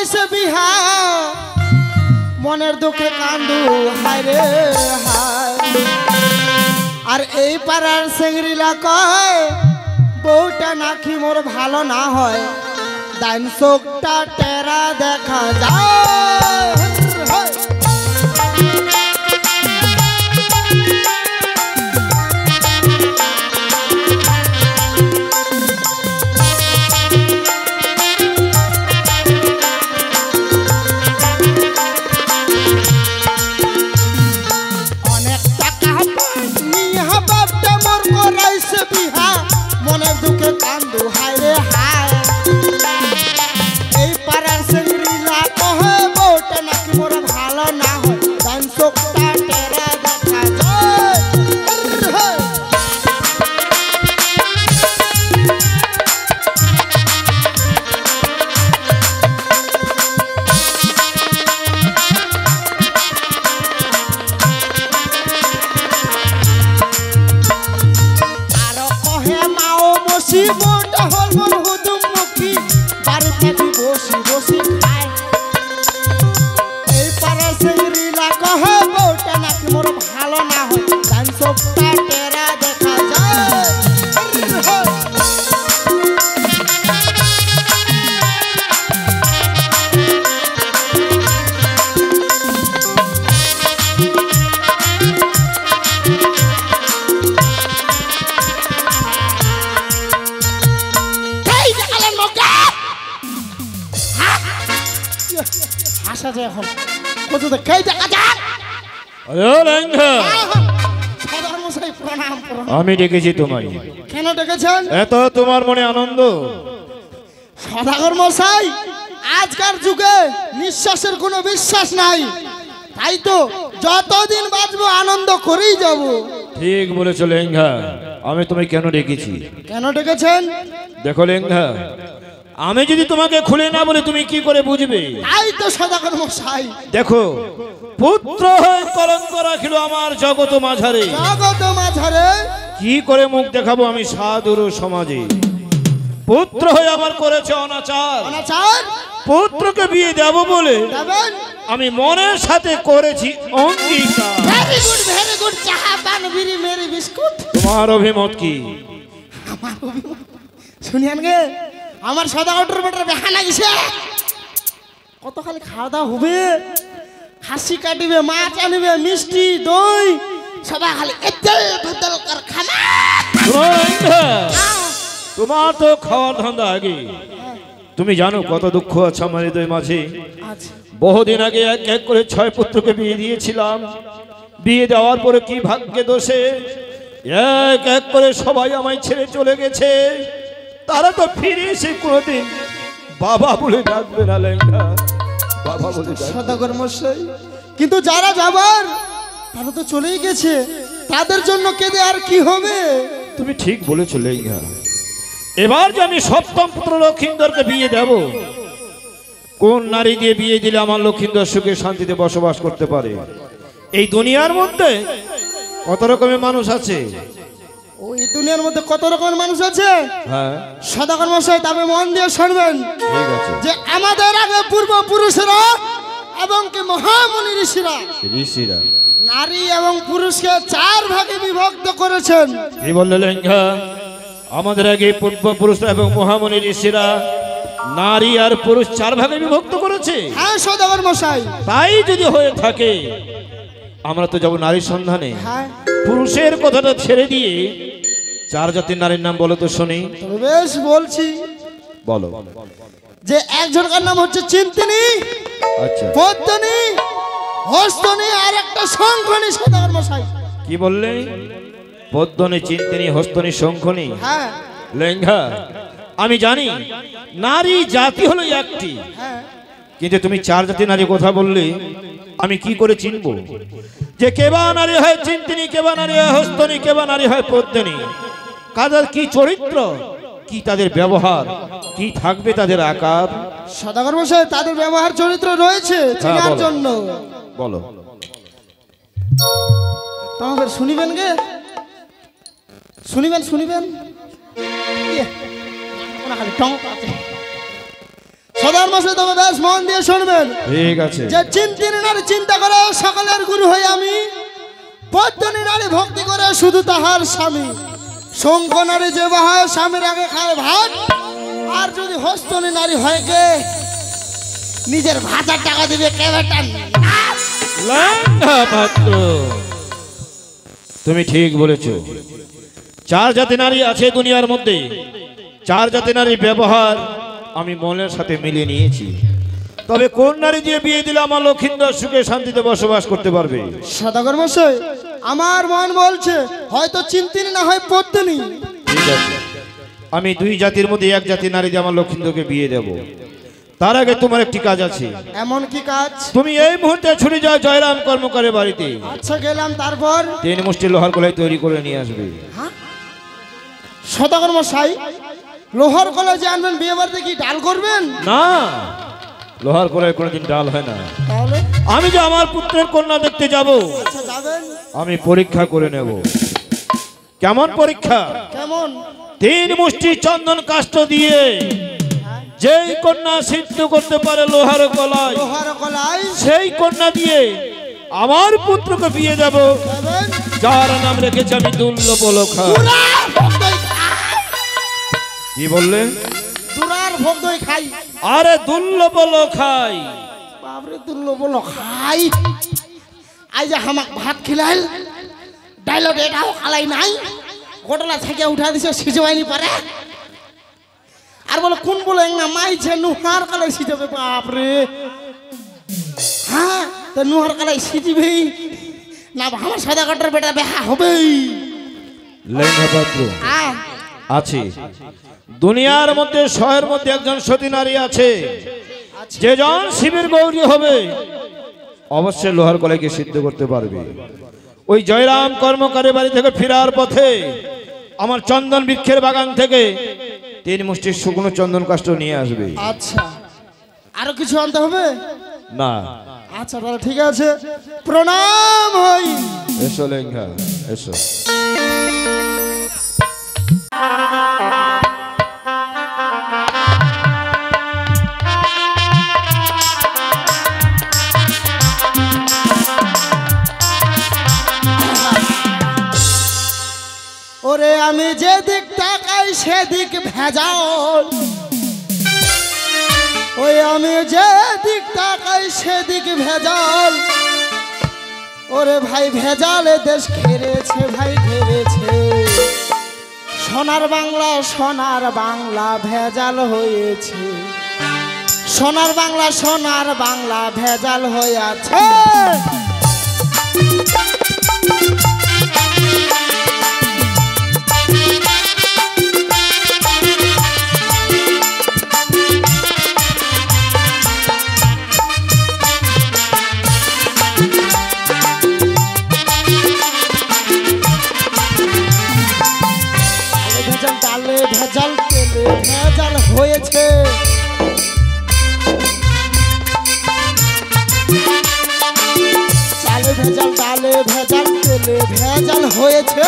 করাইছে বিহা মনের দুঃখে কান্দু হায় রে হায়। আর এই পাড়ার সেংরিলা কয় বউটা নাকি মোর ভালো না হয়, ডাইন চোখটা টেরা দেখা যায়। মনের দুঃখে কান্দু হায় রে হায়। এই পাড়ার সেংরিলা কহে বউটা নাকি মোর ভালো না হয়, ডান চোখটা টেরা দেখা যায়। জীবনটা হল মন হুদুম মুখী, বাড়ি থাকি বসি বসি খায়। এই পাড়ার সেংরিলা কহে বউটা নাকি মোর ভালো না হয়, ডান চোখটা টেরা দেখা যায়। আসা যায় এখন কত দেখাই দেখা যাক। আমি ডেকেছি তোমায়। কেন ডেকেছেন? এত তোমার মনে আনন্দ? সদাগর মশাই, আজকার যুগে নিঃশ্বাসের কোনো বিশ্বাস নাই, তাই তো যতদিন বাঁচবো আনন্দ করেই যাব। ঠিক বলেছো লেঙ্গা। আমি তোমায় কেন ডেকেছি? কেন ডেকেছেন? দেখো লেঙ্গা, আমি যদি তোমাকে খুলে না বলে তুমি কি করে বুঝবে? তাই তো সদাগর মশাই। দেখো, পুত্র হয়ে কলঙ্ক রাখিল আমার জগত মাঝারে। জগত মাঝারে কি করে মুখ দেখাবো আমি সাধুর সমাজে? পুত্র হয়ে আমার করেছে অনাচার। অনাচার? পুত্রকে বিয়ে দেব বলে দেবেন? আমি মনের সাথে করেছি অঙ্গীকার। ভেরি গুড চাহা পান বিড়ি মেরি বিস্কুট। তোমার অভিমত কি? আমার অভিমত শুনিয়ান গে, আমার সদাগরের বেটার বেহানা গেছে, কত খালি খাওয়া দাওয়া হবে, খাসি কাটিবে, মাছ আনিবে, মিষ্টি দই, সবাই খালি এতেল ভেতল কর খানা। তোমার তো খাওয়ার ধান্দা আগে। তুমি জানো কত দুঃখ আছে আমার হৃদয় মাঝে। বহুদিন আগে এক এক করে 6 পুত্রকে বিয়ে দিয়েছিলাম। বিয়ে দেওয়ার পরে কি ভাগ্যে দোষে এক এক করে সবাই আমায় ছেড়ে চলে গেছে। তারা তো ফিরে এসে কোনোদিন বাবা বলে ডাকবে না লেঙ্গা, বাবা বলে ডাকবে। সদাগর মশাই, কিন্তু যারা যাবার তারা তো চলেই গেছে, তাদের জন্য কেঁদে আর কি হবে? তুমি ঠিক বলেছো লেঙ্গা। এবার যে আমি সপ্তম পুত্র লক্ষিন্দরকে বিয়ে দেব, কোন নারী দিয়ে বিয়ে দিলে আমার লক্ষিন্দর সুখে শান্তিতে বসবাস করতে পারে? এই দুনিয়ার মধ্যে কত রকমের মানুষ আছে। ওই দুনিয়ার মধ্যে কত রকমের মানুষ আছে। হ্যাঁ, সদাগর মশাই, তবে মন দিয়ে শুনবেন। ঠিক আছে। যে আমাদের আগে পূর্বপুরুষেরা এবং কি মহামুনি ঋষিরা নারী এবং পুরুষকে 4 ভাগে বিভক্ত করেছেন। কি বললে লেঙ্গা? আমাদের আগে পূর্বপুরুষরা এবং মহামুনি ঋষিরা নারী আর পুরুষ 4 ভাগে বিভক্ত করেছে। হ্যাঁ সদাগর মশাই। তাই যদি হয়ে থাকে, আমরা তো যাব নারীর সন্ধানে। হ্যাঁ, পুরুষের কথাটা ছেড়ে দিয়ে 4 জাতির নারীর নাম বলো তো শুনি। বেশ বলছি, বলো। যে একজনকার নাম হচ্ছে চিন্তিনী, আচ্ছা, পদ্মিনী, হস্তনী, আর একটা শঙ্খনী। সদাগর মশাই কি বললে? পদ্মিনী, চিন্তিনী, হস্তনী, শঙ্খনী। হ্যাঁ লেঙ্গা, আমি জানি নারী জাতি হলো একটি, কিন্তু তুমি 4 জাতির নারী কথা বললে আমি কি করে চিনব যে কেবা নারী হয় চিন্তিনী, কেবা নারী হয় হস্তনী, কেবা নারী হয় পদ্মিনী? কাদের কি চরিত্র, কি তাদের ব্যবহার, কি থাকবে তাদের আকার? সদাগর মশাই, তাদের ব্যবহার চরিত্র রয়েছে চেনার জন্য। বলো। তোমাদের শুনিবেন গে, শুনিবেন। সদর মাসে তবে বেশ মন দিয়ে শুনবেন। ঠিক আছে। যে চিন্তির নারী চিন্তা করে সকলের গুরু হই আমি, পদ্মনী নারী ভক্তি করে শুধু তাহার স্বামী, শঙ্খ নারী যে বাহায় স্বামীর আগে খায় ভাত, আর যদি হস্তনী নারী হয় কে নিজের ভাতার টাকা দিবে কে বেটা। লেঙ্গা পাত্র, তুমি ঠিক বলেছো। চার জাতি নারী আছে দুনিয়ার মধ্যে, চার জাতি নারী ব্যবহার আমি মনের সাথে মিলিয়ে নিয়েছি। তবে কোন নারী দিয়ে বিয়ে দিলে আমার লক্ষিন্দর সুখে শান্তিতে বসবাস করতে পারবে? সদাগর মশাই, আমার মন বলছে হয়তো চিন্তিনি না হয় পদ্মনী। ঠিক আছে, আমি দুই জাতির মধ্যে এক জাতি নারী দিয়ে আমার লক্ষিন্দরকে বিয়ে দেব। তার আগে তোমার একটি কাজ আছে। এমন কি কাজ? তুমি এই মুহূর্তে ছুটে যাও জয়রাম কর্মকারের বাড়িতে। আচ্ছা গেলাম, তারপর 3 মুষ্টি লোহার কলাই তৈরি করে নিয়ে আসবে। সদাগর মশাই, লোহার কলাই যে আনবেন বিয়ে বাড়িতে কি ডাল করবেন? না, লোহার কলাই কোনোদিন ডাল হয় না। তাহলে আমি যে আমার পুত্রের কন্যা দেখতে যাব, আচ্ছা যাবেন। আমি পরীক্ষা করে নেব। কেমন পরীক্ষা? কেমন? 3 মুষ্টি চন্দন কাষ্ঠ দিয়ে যেই কন্যা সিদ্ধ করতে পারে লোহার কলাই, লোহার কলাই সেই কন্যা দিয়ে আমার পুত্রকে বিয়ে দেব, যাবেন। যার নাম রেখেছি আমি দুর্লভলখা। কি বললেন? দুরার ভোগ দই খাই। আরে দুর্লভলখাই। বাপরে দুর্লভ খাই। আই যে হামাক ভাত খিলাইল, ডাইলগ এটাও খালাই নাই, ঘটনা থেকে উঠা দিছে সিজবাইনি পারে। আর বলে কোন বলে না মাইছে নুহার কালাই সিজবে। বাপরে, হ্যাঁ তো নুহার কালাই সিজবেই না, আমার সাদা কাটার বেটা বেহা হবেই। লেঙ্গা পাত্র আছে দুনিয়ার মধ্যে, শহরের মধ্যে একজন সতী নারী আছে, যে জন শিবের গৌরী হবে অবশ্যই লোহার কলাইকে সিদ্ধ করতে পারবে। ওই জয়রাম কর্মকারের বাড়ি থেকে ফেরার পথে আমার চন্দন বৃক্ষের বাগান থেকে 3 মুষ্টি শুকনো চন্দন কাষ্ঠ নিয়ে আসবে। আচ্ছা, আরো কিছু আনতে হবে না? আচ্ছা তাহলে ঠিক আছে, প্রণাম হই। এসো লেঙ্গা, এসো। ওরে আমি যেদিক তাকাই সেদিক ভেজাল, ওই আমি যেদিক তাকাই সেদিক ভেজাল। ওরে ভাই ভেজালে দেশ ঘেরেছে, ভাই ঘেরেছে। সোনার বাংলা, সোনার বাংলা ভেজাল হয়েছে। সোনার বাংলা, সোনার বাংলা ভেজাল হয়েছে। ভেজাল তেলে ভেজাল হয়েছে। চালে ভেজাল, ডালে ভেজাল, তেলে ভেজাল হয়েছে।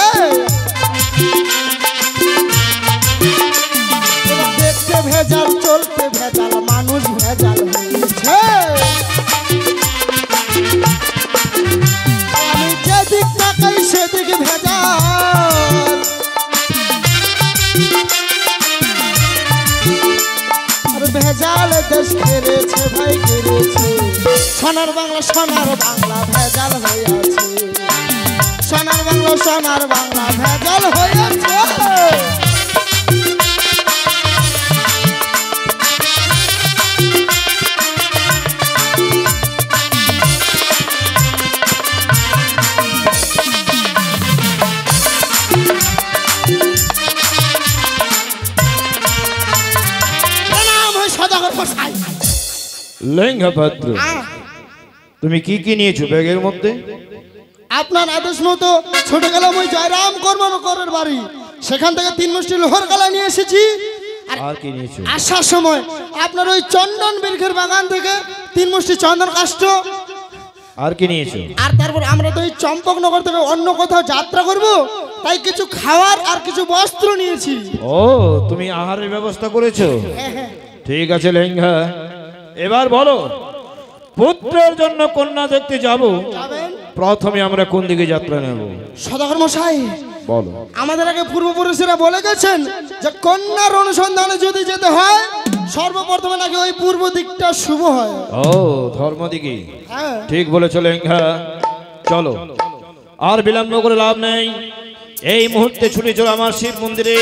দেখতে ভেজাল, চলতে ভেজাল, মানুষ ভেজাল হয়েছে। আমি যেদিক তাকাই সেদিক ভেজাল। ভেজাল দেশ ঘেরেছে, ভাই ঘেরেছে। সোনার বাংলা, সোনার বাংলা ভেজাল হয়েছে। সোনার বাংলা, সোনার বাংলা ভেজাল হয়েছে। লেঙ্গা পাত্র, তুমি কি কি নিয়েছো ব্যাগের মধ্যে? আপনার আদেশ মতো ছুটে গেলাম ওই জয়রাম কর্মকারের বাড়ি, সেখান থেকে 3 মুষ্টি লোহার কলাই নিয়ে এসেছি। আর কি নিয়েছো? আসার সময় আপনার ওই চন্দন বৃক্ষের বাগান থেকে 3 মুষ্টি চন্দন কাষ্ঠ। আর কি নিয়েছো? আর তারপর আমরা তো এই চম্পকনগর থেকে অন্য কোথাও যাত্রা করব, তাই কিছু খাবার আর কিছু বস্ত্র নিয়েছি। ও, তুমি আহারের ব্যবস্থা করেছো? ঠিক আছে লেঙ্গা, এবার বলো পুত্রের জন্য কন্যা দেখতে যাব, যাবেন? প্রথমে আমরা কোন দিকে যাত্রা নেব? সদাগর মশাই, বলো। আমাদের আগে পূর্বপুরুষেরা বলে গেছেন যে কন্যার অনুসন্ধানে যদি যেতে হয় সর্বপ্রথমে নাকি ওই পূর্ব দিকটা শুভ হয়। ও, ধর্ম দিকে। হ্যাঁ, ঠিক বলেছ লেঙ্গা, চলো আর বিলম্ব করে লাভ নেই। এই মুহূর্তে ছুটে চলো আমার শিব মন্দিরে,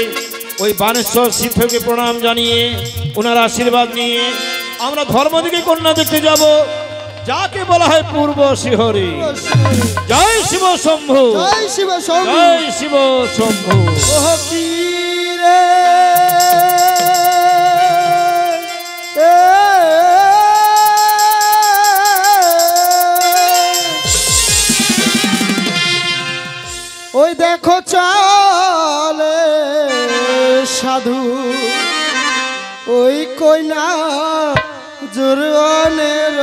ওই বানেশ্বর শিবকে প্রণাম জানিয়ে ওনার আশীর্বাদ নিয়ে আমরা ধর্ম দিকে কন্যা দেখতে যাব, যাকে বলা হয় পূর্ব শিহরি। জয় শিব শম্ভু, জয় শিব শম্ভু, জয় শিব শম্ভু। ওহ কি রে ওই দেখো চলে সাধু ওই কইনা জোরনের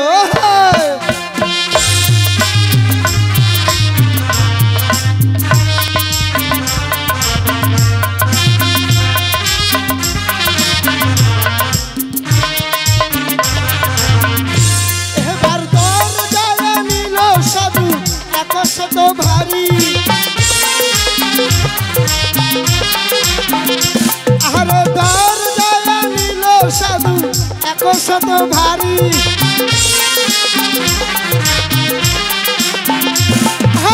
এবার তোর যারা নিল সাধু একশত ভারী, আরে দর যারা নিল সাধু একশত ভারী,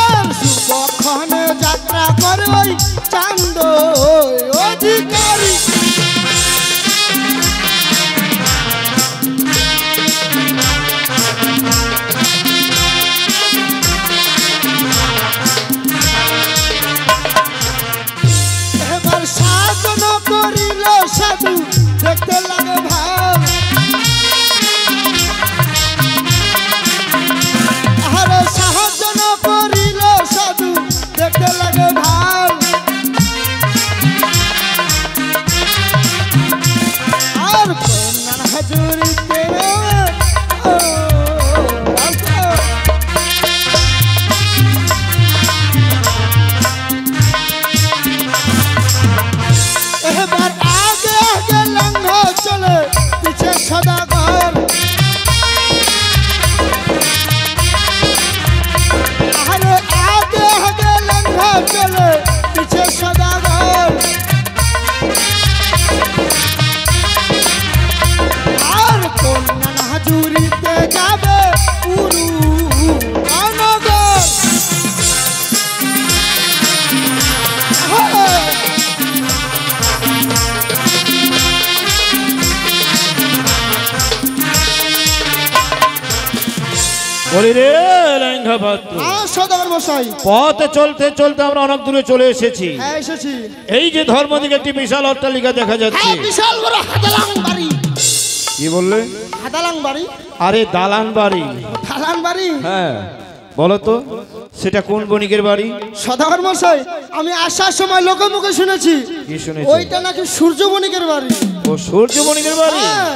আর শুভক্ষণে যাত্রা করে ওই চান্দ অধিকারী। এবার সাধন করিল সাধু দেখতে লাগে ভাব, আরে সাহায্য করিল সাধু দেখতে লাগে ভাব, আর কন্যার হাজুরিতে এবার আগে আগে লঙ্ঘ চলে পিছে সদাগর, আরে আগে আগে লঙ্ঘ চলে পিছে সদাগর, আর কন্যা হাজুরিতে যাবে পুরু অনগর। বলি রে লেঙ্গা পাত্র, সদাগর মশাই, পথে চলতে চলতে আমরা অনেক দূরে চলে এসেছি। হ্যাঁ এসেছি। এই যে ধর্ম দিকে একটি বিশাল অট্টালিকা দেখা যাচ্ছে। হ্যাঁ, বিশাল বড় হাদালাং বাড়ি। কি বললে? হাদালাং বাড়ি? আরে দালান বাড়ি। দালান বাড়ি? হ্যাঁ, বলো তো সেটা কোন বণিকের বাড়ি? সদাগর মশাই, আমি আসার সময় লোকে মুখে শুনেছি কি শুনেছ? ওইটা নাকি সূর্য বণিকের বাড়ি। ও, সূর্য বণিকের বাড়ি? হ্যাঁ।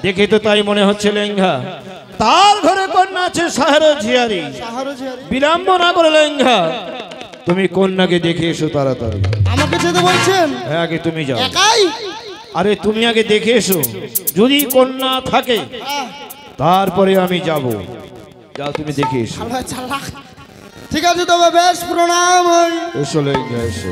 দেখে তো তাই মনে হচ্ছে লেঙ্গা। তার ঘরে কন্যা আছে সাহের ঝিয়ারি। বিলম্ব না করে লেঙ্গা, তুমি কন্যাকে দেখে এসো তাড়াতাড়ি। আমাকে যেতে বলছেন? হ্যাঁ, আগে তুমি যাও। একাই? আরে তুমি আগে দেখে এসো, যদি কন্যা থাকে তারপরে আমি যাব। যাও, তুমি দেখে এসো। ঠিক আছে, তবে বেশ প্রণাম। এসো লেঙ্গা, এসো।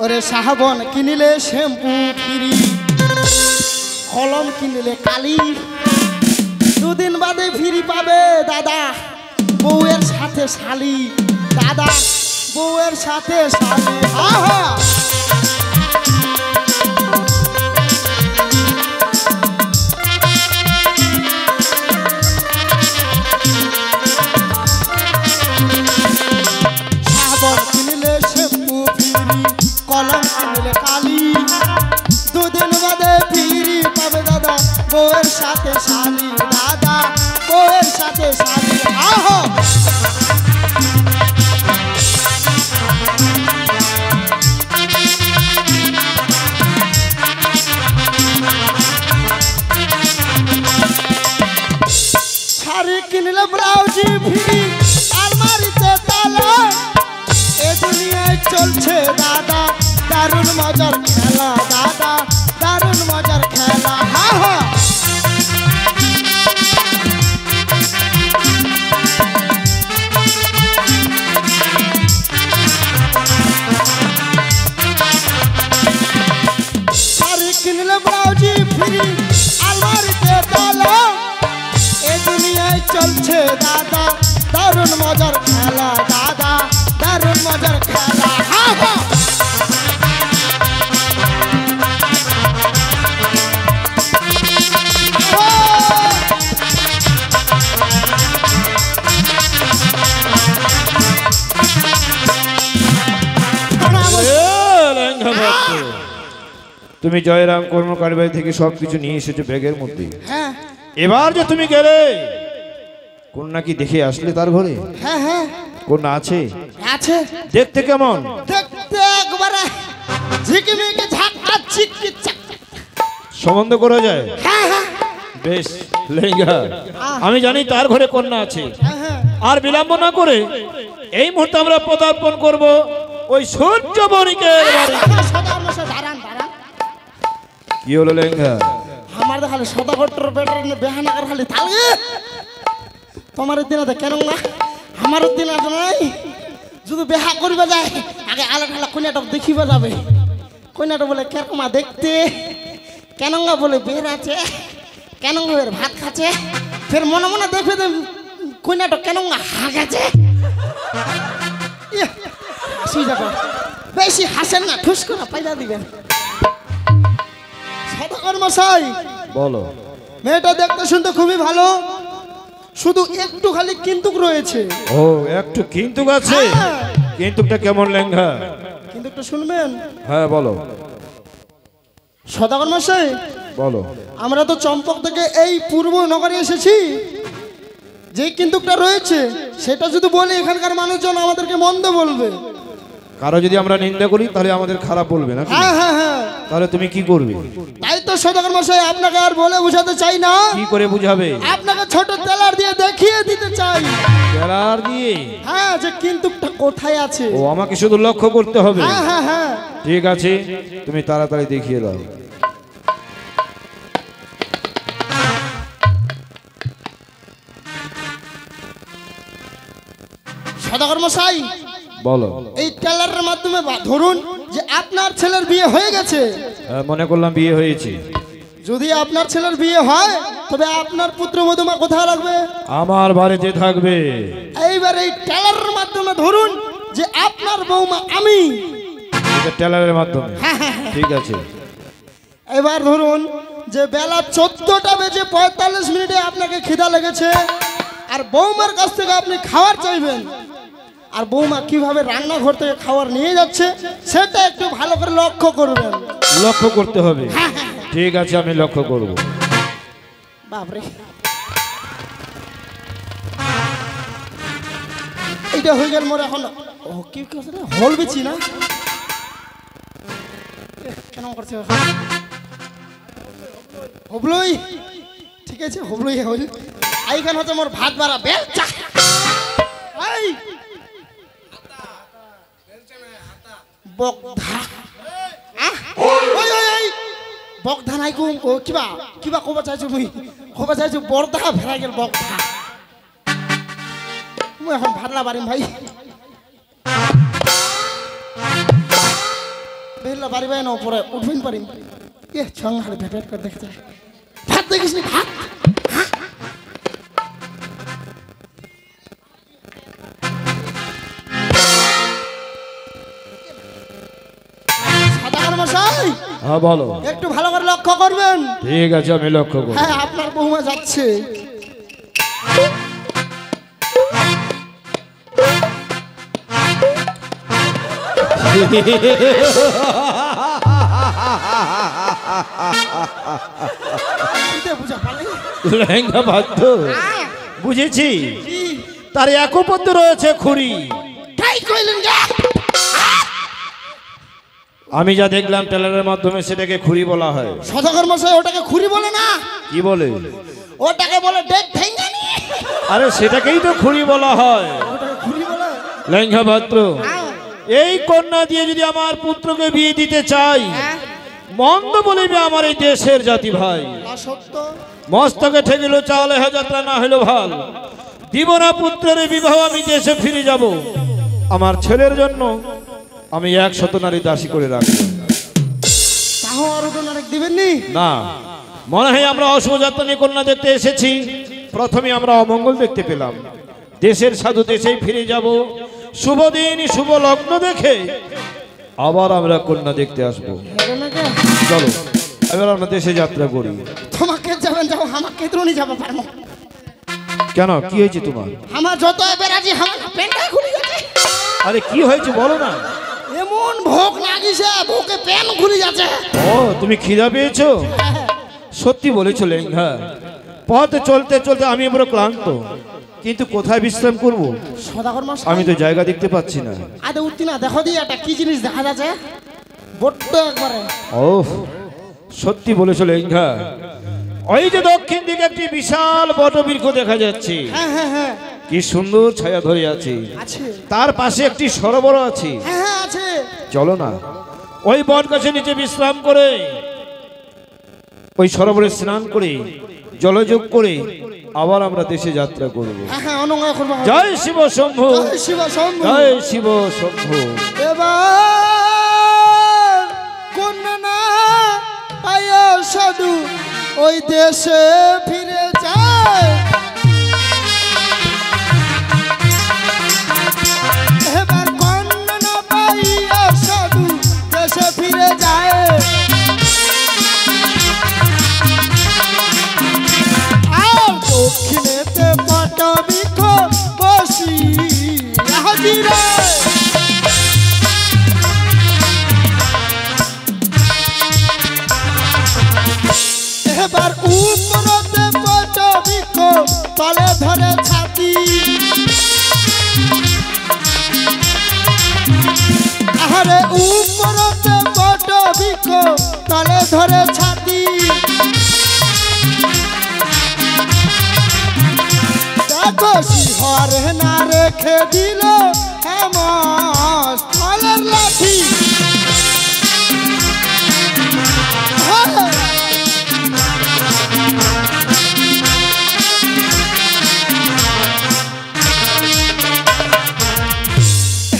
ওরে সাহাবন কিনিলে শ্যাম্পু ফিরি, কলম কিনিলে কালি, দুদিন বাদে ফিরি পাবে দাদা বউয়ের সাথে শালি। দাদা বউয়ের সাথে শালি। আহা, সাহাবন কিনিলে শ্যাম্পু ফিরি, কলম কিনলে কালি, দুদিন বাদে ফিরি পাবে দাদা বউয়ের সাথে শালি। দাদা বউয়ের সাথে শালি। আহো, শাড়ি কিনলে ব্লাউজি ফিরি, আর চলছে দাদা দারুণ মজার খেলা দাদা দারুণ মজার খেলা হা হা শাড়ি কিনলে ব্লাউজি ফ্রি আলমারিতে তালা এ দুনিয়ায় চলছে দাদা দারুণ মজার খেলা দাদা দারুণ মজার খেলা হা হা তুমি জয়রাম কর্মকারী বাড়ি থেকে সবকিছু নিয়ে এসেছো ব্যাগের মধ্যে। হ্যাঁ এবার যে তুমি গেলে কন্যা কি দেখে আসলে তার ঘরে? হ্যাঁ হ্যাঁ কন্যা আছে? আছে। দেখতে কেমন? দেখতে একবারে ঝিকমিকে ঝাঁকা চিকি চাক সম্বন্ধ করা যায়? হ্যাঁ হ্যাঁ বেশ লেঙ্গা, আমি জানি তার ঘরে কন্যা আছে। আর বিলম্ব না করে এই মুহূর্তে আমরা পদার্পণ করব ওই সূর্য বণিকের বাড়ি। দাঁড়ান দাঁড়ান, কি হলো লেঙ্গা? আমার খালি সদা ঘটর বেটার বেহানা কর খালি থাকবে তোমার দিন আছে কেন না আমার দিন আছে নাই যদি বেহা করবে যায় আগে আলাদা আলাদা কন্যাটক দেখিবে যাবে। কন্যাটা বলে কেরকমা দেখতে, কেন বলে বের আছে, কেন বের ভাত খাচ্ছে, ফের মনে মনে দেখবে যে কন্যাটা কেন হাগাছে। বেশি হাসেন না, ঠুস করে পাইলা দিবেন। সদাগর মশাই বলো। মেয়েটা দেখতে শুনতে খুবই ভালো, শুধু একটু খালি কিন্তুক রয়েছে। ও একটু কিন্তুক আছে? কিন্তুকটা কেমন লেঙ্গা? কিন্তুকটা শুনবেন? হ্যাঁ বলো। সদাগর মশাই বলো। আমরা তো চম্পক থেকে এই পূর্ব নগরে এসেছি, যে কিন্তুকটা রয়েছে সেটা যদি বলি এখানকার মানুষজন আমাদেরকে মন্দ বলবে। কারো যদি আমরা নিন্দা করি তাহলে আমাদের খারাপ বলবে না? হ্যাঁ হ্যাঁ হ্যাঁ। তাহলে তুমি কি করবে? তাই তো সদাগর মশাই আপনাকে আর বলে বুঝাতে চাই না। কি করে বুঝাবে? আপনাকে ছোট তেলার দিয়ে দেখিয়ে দিতে চাই। তেলার দিয়ে? হ্যাঁ, যে কিন্তুকটা কোথায় আছে। ও আমাকে শুধু লক্ষ্য করতে হবে? হ্যাঁ হ্যাঁ হ্যাঁ। ঠিক আছে, তুমি তাড়াতাড়ি দেখিয়ে দাও। সদাগর মশাই বলো। এই টেলারের মাধ্যমে ধরুন যে আপনার ছেলের বিয়ে হয়ে গেছে। মনে করলাম বিয়ে হয়েছে। যদি আপনার ছেলের বিয়ে হয় তবে আপনার পুত্রবধূ মা কোথায় রাখবে? আমার বাড়িতে থাকবে। এইবার এই টেলারের মাধ্যমে ধরুন যে আপনার বৌমা আমি। টেলারের মাধ্যমে? ঠিক আছে। এবার ধরুন যে বেলা 14:45 আপনাকে খিদা লেগেছে আর বৌমার কাছ থেকে আপনি খাবার চাইবেন, আর বৌমা কিভাবে রান্নাঘর থেকে খাবার নিয়ে যাচ্ছে সেটা একটু ভালো করে লক্ষ্য করবেন। লক্ষ্য করতে হবে? ঠিক আছে, আমি লক্ষ্য করব। বাপরে, এইটা হয়ে গেল মোর এখন। ও কি করছে রে, হল বেচি না কেন করছে হবলই। ঠিক আছে, হবলই হল। এইখান হচ্ছে মোর ভাত বাড়া বেলচা। এই বকধা, ওই ওই বকধা নাই কো কিবা কিবা কবা চাইছো, মুই কবা চাইছো বরদা ভেড়া গেল বকধা। মুই এখন ভাতলা বাড়িম ভাই, বেলা বাড়ি বাই না পরে উঠবেন পারিম। এ ছং হাড়ি ভেট করে দেখতে ভাত দেখিস নি ভাত। হ্যাঁ বলো। একটু ভালো করে লক্ষ্য করবেন। ঠিক আছে, আমি লক্ষ্য করব। হ্যাঁ, আপনার বৌমা যাচ্ছে। লেহেঙ্গা বাধ্য বুঝেছি, তার একপত্য রয়েছে খুরি। আমি যা দেখলাম টেলারের মাধ্যমে সেটাকে খুরি বলা হয়। সদাগর মশাই ওটাকে খুরি বলে না। কি বলে? ওটাকে বলে ডেক ঠেঙ্গানি। আরে সেটাকেই তো খুরি বলা হয়। ওটাকে খুরি বলে? লেহেঙ্গা পাত্র, এই কন্যা দিয়ে যদি আমার পুত্রকে বিয়ে দিতে চাই, হ্যাঁ, মন্দ বলিবে আমার এই দেশের জাতি ভাই। অসত্য। মস্তকে ঠেকিল চালে যাত্রা না হইল ভাল। দিব না পুত্রের বিবাহ, আমি দেশে ফিরে যাব। আমার ছেলের জন্য আমি 100 নারী দাসী করে রাখবো। তাও আরো তো নারক দিবেন নি? না, মনে হয় আমরা অশুভ যাত্রা নিয়ে কন্যা দেখতে এসেছি। প্রথমে আমরা অমঙ্গল দেখতে পেলাম, দেশের সাধু দেশেই ফিরে যাব। শুভ দিন শুভ লগ্ন দেখে আবার আমরা কন্যা দেখতে আসবো। হবে না কে? চলো এবার আমরা দেশে যাত্রা করি। তোমাকে যাবেন যাও, আমাকে দ্রোণী যাব পারবো। কেন, কি হয়েছে তোমার? আমার যত বেরাজি আমার প্যান্টটা খুলে গেছে। আরে কি হয়েছে বলো না। এমন ভোগ লাগিছে, ভোকে প্যান খুলে যাচ্ছে। ও, তুমি খিদা পেয়েছো? সত্যি বলেছো লেঙ্গা। পথে চলতে চলতে আমি পুরো ক্লান্ত, কিন্তু কোথায় বিশ্রাম করব সদাগর মশাই, আমি তো জায়গা দেখতে পাচ্ছি না। আদে উঠতি না, দেখো দি একটা কি জিনিস দেখা যাচ্ছে বড্ড একবারে। ও, সত্যি বলেছো লেঙ্গা। ওই যে দক্ষিণ দিকে একটি বিশাল বটবৃক্ষ দেখা যাচ্ছে, হ্যাঁ হ্যাঁ হ্যাঁ কি সুন্দর ছায়া ধরে আছে। আছে, তার পাশে একটি সরোবর আছে। হ্যাঁ হ্যাঁ আছে। চলো না ওই বট গাছের নিচে বিশ্রাম করে, ওই সরোবরে স্নান করে, জলযোগ করে আবার আমরা দেশে যাত্রা করব। হ্যাঁ হ্যাঁ অনুনয় করবো। জয় শিব শম্ভু, জয় শিব শম্ভু। জয় শিব শম্ভু। এবার কন্যা পায় সাধু ওই দেশে ফিরে যায়। এবার কন্যা পাইয়া সাধু দেশে ফিরে যায়। আর দক্ষিণেতে বটবৃক্ষ বসি হাজিরা। এবার উপরতে বটবৃক্ষ তলে ধরে ছাতি। আরে উপরতে বটবৃক্ষ তলে ধরে ছাতি। দেখো শিহরে না রেখে দিল হেমস তলের লাঠি।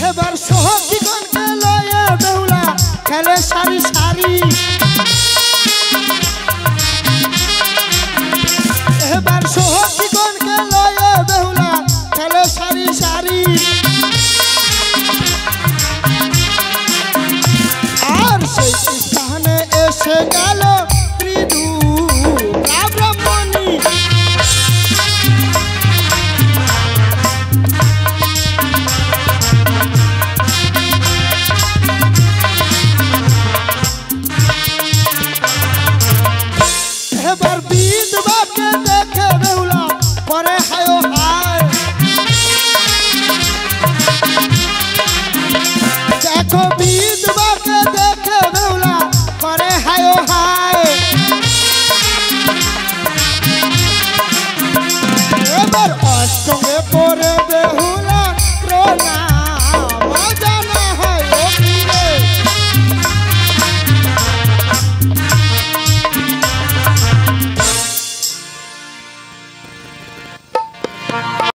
এবার সহজীবনকে লয়ে বেহুলা খেলে সারি সারি। এবার সহজীবনকে লয়ে বেহুলা খেলে সারি সারি। আর সেই স্থানে এসে গেল ত্রিদু ব্রাহ্মণী। এবার বিধবাকে দেখে বেহুলা পরে হায় হায়।